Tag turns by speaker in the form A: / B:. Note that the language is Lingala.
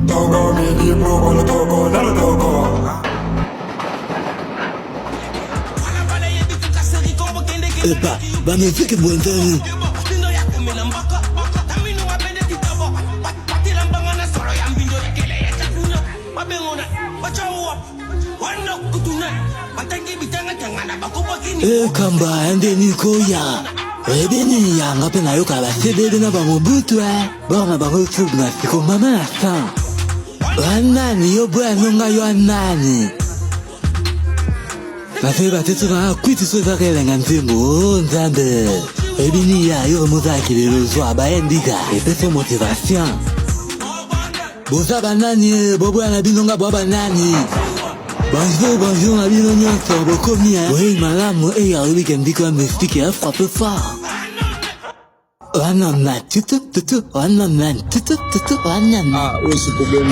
A: Togo midi bobo lo togo dalo togo.
B: Ba me fike mwendeni. Kamba ende nikoya. Ebeni ya ngape na yoka la sebebe na bango butu Banga bango chub na siko mama na san. Wanani yo bwa nunga yo anani. Na seba tetu na kwiti soza kele nganzimbo nzambe. Ebeni ya yo mozaki lelo zwa ba endika. Epeso motivation. Bosa banani bobo ya nabinonga bwa banani. Bonjour, la vie d'oignon, beaucoup mieux. Oui, madame, et à lui, qui me dit qu'on m'explique, elle frappe fort. Wanana,
C: Ah, oui, c'est problème.